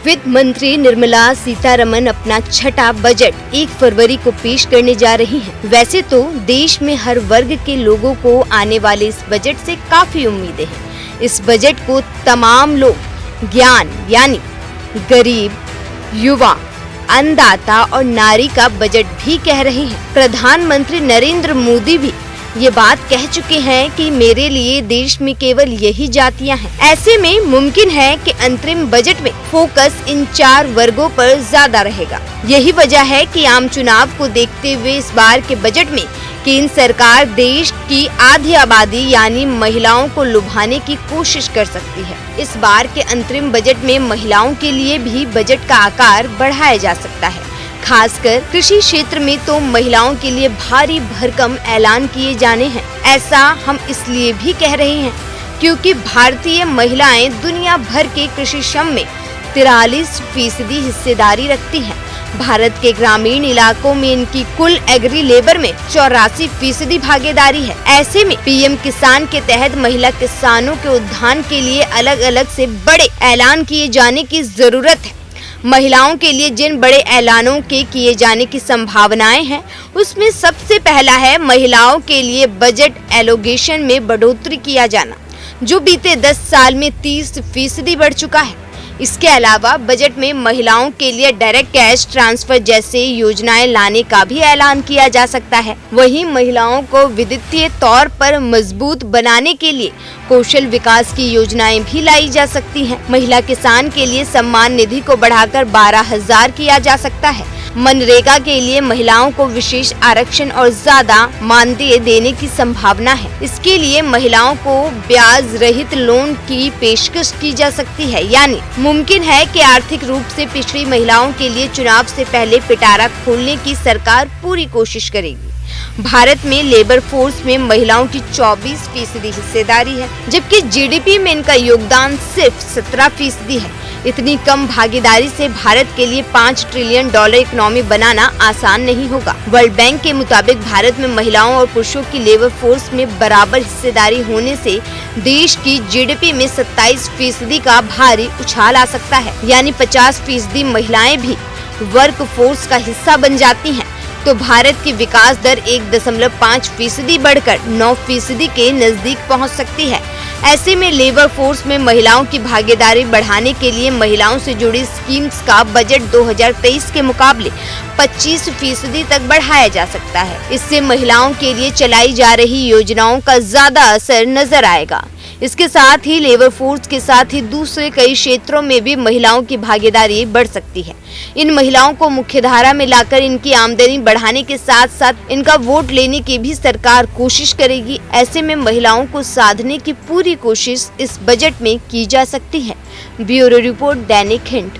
वित्त मंत्री निर्मला सीतारमण अपना छठा बजट 1 फरवरी को पेश करने जा रही हैं। वैसे तो देश में हर वर्ग के लोगों को आने वाले इस बजट से काफी उम्मीदें हैं। इस बजट को तमाम लोग ज्ञान यानी गरीब, युवा, अन्नदाता और नारी का बजट भी कह रहे हैं। प्रधानमंत्री नरेंद्र मोदी भी ये बात कह चुके हैं कि मेरे लिए देश में केवल यही जातियां हैं। ऐसे में मुमकिन है कि अंतरिम बजट में फोकस इन 4 वर्गों पर ज्यादा रहेगा। यही वजह है कि आम चुनाव को देखते हुए इस बार के बजट में केंद्र सरकार देश की आधी आबादी यानी महिलाओं को लुभाने की कोशिश कर सकती है। इस बार के अंतरिम बजट में महिलाओं के लिए भी बजट का आकार बढ़ाया जा सकता है। खासकर कृषि क्षेत्र में तो महिलाओं के लिए भारी भरकम ऐलान किए जाने हैं। ऐसा हम इसलिए भी कह रहे हैं क्योंकि भारतीय महिलाएं दुनिया भर के कृषि श्रम में 43% हिस्सेदारी रखती हैं। भारत के ग्रामीण इलाकों में इनकी कुल एग्री लेबर में 84% भागीदारी है। ऐसे में पीएम किसान के तहत महिला किसानों के उत्थान के लिए अलग अलग से बड़े ऐलान किए जाने की जरूरत है। महिलाओं के लिए जिन बड़े ऐलानों के किए जाने की संभावनाएं हैं, उसमें सबसे पहला है महिलाओं के लिए बजट एलोकेशन में बढ़ोतरी किया जाना, जो बीते 10 साल में 30% बढ़ चुका है। इसके अलावा बजट में महिलाओं के लिए डायरेक्ट कैश ट्रांसफर जैसे योजनाएं लाने का भी ऐलान किया जा सकता है। वहीं महिलाओं को वित्तीय तौर पर मजबूत बनाने के लिए कौशल विकास की योजनाएं भी लाई जा सकती हैं। महिला किसान के लिए सम्मान निधि को बढ़ाकर 12,000 किया जा सकता है। मनरेगा के लिए महिलाओं को विशेष आरक्षण और ज्यादा मानदेय देने की संभावना है। इसके लिए महिलाओं को ब्याज रहित लोन की पेशकश की जा सकती है। यानी मुमकिन है कि आर्थिक रूप से पिछड़ी महिलाओं के लिए चुनाव से पहले पिटारा खोलने की सरकार पूरी कोशिश करेगी। भारत में लेबर फोर्स में महिलाओं की 24% हिस्सेदारी है, जबकि जीडीपी में इनका योगदान सिर्फ 17% है। इतनी कम भागीदारी से भारत के लिए $5 ट्रिलियन इकोनॉमी बनाना आसान नहीं होगा। वर्ल्ड बैंक के मुताबिक भारत में महिलाओं और पुरुषों की लेबर फोर्स में बराबर हिस्सेदारी होने से देश की जीडीपी में 27% का भारी उछाल आ सकता है। यानी 50% महिलाएं भी वर्क फोर्स का हिस्सा बन जाती हैं, तो भारत की विकास दर 1.5% बढ़कर 9% के नजदीक पहुंच सकती है। ऐसे में लेबर फोर्स में महिलाओं की भागीदारी बढ़ाने के लिए महिलाओं से जुड़ी स्कीम्स का बजट 2023 के मुकाबले 25% तक बढ़ाया जा सकता है। इससे महिलाओं के लिए चलाई जा रही योजनाओं का ज्यादा असर नजर आएगा। इसके साथ ही लेबर फोर्स के साथ ही दूसरे कई क्षेत्रों में भी महिलाओं की भागीदारी बढ़ सकती है। इन महिलाओं को मुख्यधारा में लाकर इनकी आमदनी बढ़ाने के साथ साथ इनका वोट लेने की भी सरकार कोशिश करेगी। ऐसे में महिलाओं को साधने की पूरी कोशिश इस बजट में की जा सकती है। ब्यूरो रिपोर्ट, दैनिक हिंट।